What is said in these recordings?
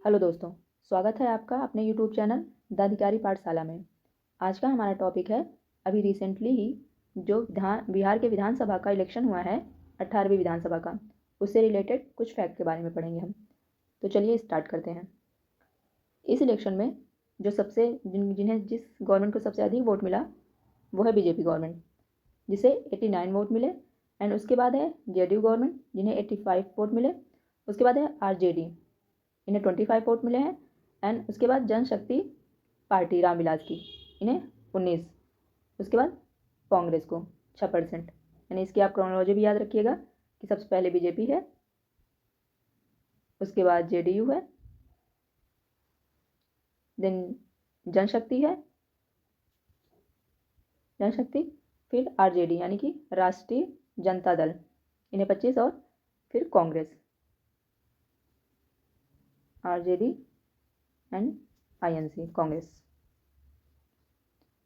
Hello दोस्तों, स्वागत है आपका अपने यूट्यूब चैनल द अधिकारी पाठशाला में। आज का हमारा टॉपिक है अभी रिसेंटली ही जो बिहार के विधानसभा का इलेक्शन हुआ है, 18वीं विधानसभा का, उससे रिलेटेड कुछ फैक्ट के बारे में पढ़ेंगे हम। तो चलिए स्टार्ट करते हैं। इस इलेक्शन में जो जिन्हें जिस गवर्नमेंट को सबसे अधिक वोट मिला वो है बीजेपी गवर्नमेंट, जिसे 89 वोट मिले। एंड उसके बाद है जेडीयू गवर्नमेंट, जिन्हें 85 वोट मिले। उसके बाद है आरजेडी, इन्हें 25 वोट मिले हैं। एंड उसके बाद जनशक्ति पार्टी रामविलास की, इन्हें 19। उसके बाद कांग्रेस को 6%। यानी इसकी आप क्रोनोलॉजी भी याद रखिएगा कि सबसे पहले बीजेपी है, उसके बाद जेडीयू है, देन जनशक्ति है, फिर आरजेडी यानी कि राष्ट्रीय जनता दल, इन्हें 25, और फिर Congress, RJD and INC, Congress.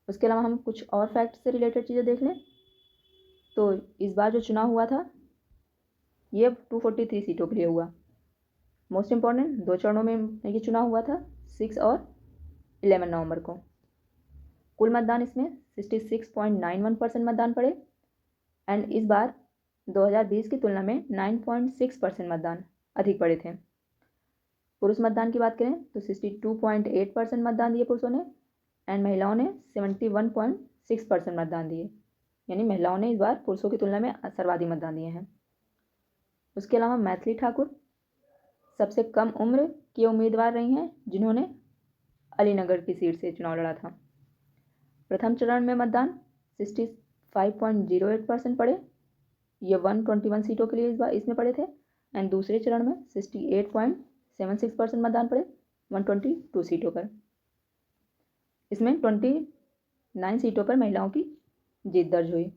उसके अलावा हम कुछ और फैक्ट से रिलेटेड चीज़ें देख लें तो इस बार जो चुनाव हुआ था ये 243 सीटों के लिए हुआ। मोस्ट इम्पॉर्टेंट 2 चरणों में ये चुनाव हुआ था, 6 और 11 नवंबर को। कुल मतदान इसमें 66.91% मतदान पड़े। एंड इस बार 2020 की तुलना में 9.6% मतदान अधिक पड़े थे। पुरुष मतदान की बात करें तो 62.8% मतदान दिए पुरुषों ने, एंड महिलाओं ने 71.6% मतदान दिए। यानी महिलाओं ने इस बार पुरुषों की तुलना में सर्वाधिक मतदान दिए हैं। उसके अलावा मैथिली ठाकुर सबसे कम उम्र की उम्मीदवार रही हैं जिन्होंने अलीनगर की सीट से चुनाव लड़ा था। प्रथम चरण में मतदान 65.08% पड़े, ये 121 सीटों के लिए इस बार इसमें पड़े थे। एंड दूसरे चरण में 68.76% मतदान पड़े 122 सीटों पर। इसमें 29 सीटों पर महिलाओं की जीत दर्ज हुई।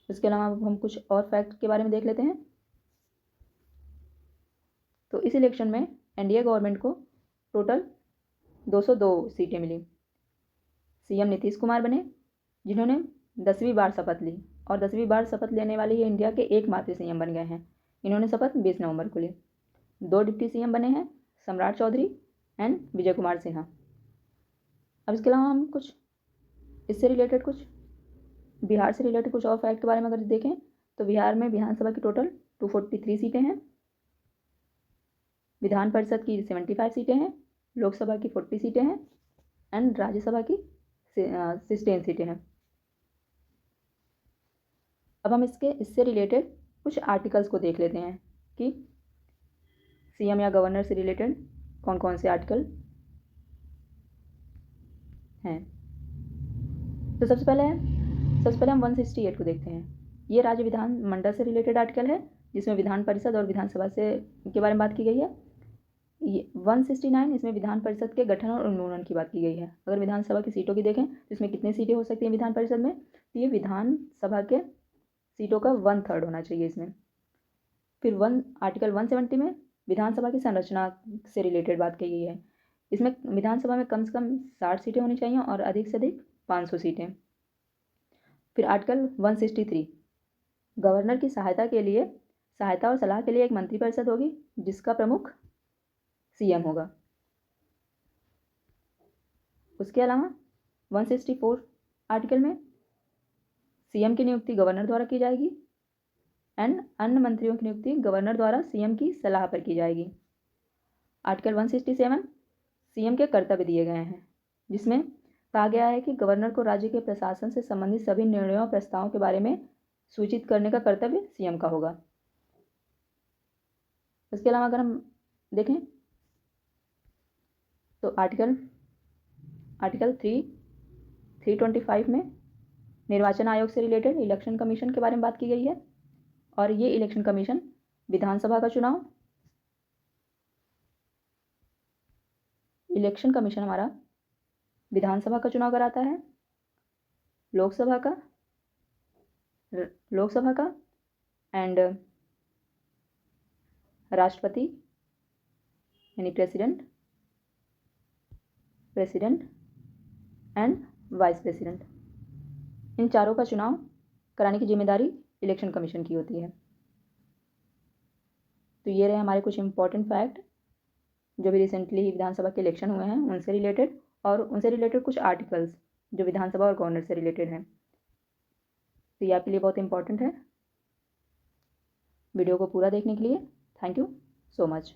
इसके अलावा हम कुछ और फैक्ट के बारे में देख लेते हैं। तो इस इलेक्शन में एनडीए गवर्नमेंट को टोटल 202 सीटें मिली। सीएम नीतीश कुमार बने, जिन्होंने 10वीं बार शपथ ली, और 10वीं बार शपथ लेने वाले ये इंडिया के एकमात्र सीएम बन गए हैं। इन्होंने शपथ 20 नवंबर को ली। 2 डिप्टी सीएम बने हैं, सम्राट चौधरी एंड विजय कुमार सिन्हा। अब इसके अलावा हम कुछ इससे रिलेटेड बिहार से रिलेटेड कुछ और फैक्ट के बारे में अगर देखें तो बिहार में विधानसभा की टोटल 243 सीटें हैं, विधान परिषद की 75 सीटें हैं, लोकसभा की 40 सीटें हैं, एंड राज्यसभा की 16 सीटें हैं। अब हम इससे रिलेटेड कुछ आर्टिकल्स को देख लेते हैं कि सीएम या गवर्नर से रिलेटेड कौन कौन से आर्टिकल हैं। तो सबसे पहले हम 168 को देखते हैं। ये राज्य विधान मंडल से रिलेटेड आर्टिकल है, जिसमें विधान परिषद और विधानसभा से के बारे में बात की गई है। ये 169 इसमें विधान परिषद के गठन और उन्मूलन की बात की गई है। अगर विधानसभा की सीटों की देखें तो इसमें कितनी सीटें हो सकती हैं विधान परिषद में, तो ये विधानसभा के सीटों का 1/3 होना चाहिए इसमें। फिर आर्टिकल 170 में विधानसभा की संरचना से रिलेटेड बात की गई है। इसमें विधानसभा में कम से कम 60 सीटें होनी चाहिए और अधिक से अधिक 500 सीटें। फिर आर्टिकल 163 गवर्नर की सहायता और सलाह के लिए एक मंत्रिपरिषद होगी, जिसका प्रमुख सीएम होगा। उसके अलावा 164 आर्टिकल में सीएम की नियुक्ति गवर्नर द्वारा की जाएगी, एंड अन्य मंत्रियों की नियुक्ति गवर्नर द्वारा सीएम की सलाह पर की जाएगी। आर्टिकल 167 सीएम के कर्तव्य दिए गए हैं, जिसमें कहा गया है कि गवर्नर को राज्य के प्रशासन से संबंधित सभी निर्णयों और प्रस्तावों के बारे में सूचित करने का कर्तव्य सीएम का होगा। इसके अलावा अगर हम देखें तो आर्टिकल 325 में निर्वाचन आयोग से रिलेटेड इलेक्शन कमीशन के बारे में बात की गई है, और ये इलेक्शन कमीशन विधानसभा का चुनाव, इलेक्शन कमीशन हमारा विधानसभा का चुनाव कराता है, लोकसभा का एंड राष्ट्रपति यानी प्रेसिडेंट एंड वाइस प्रेसिडेंट, इन चारों का चुनाव कराने की जिम्मेदारी इलेक्शन कमीशन की होती है। तो ये रहे हमारे कुछ इम्पोर्टेंट फैक्ट जो भी रिसेंटली विधानसभा के इलेक्शन हुए हैं उनसे रिलेटेड, और उनसे रिलेटेड कुछ आर्टिकल्स जो विधानसभा और गवर्नर से रिलेटेड हैं। तो ये आपके लिए बहुत इंपॉर्टेंट है। वीडियो को पूरा देखने के लिए थैंक यू सो मच।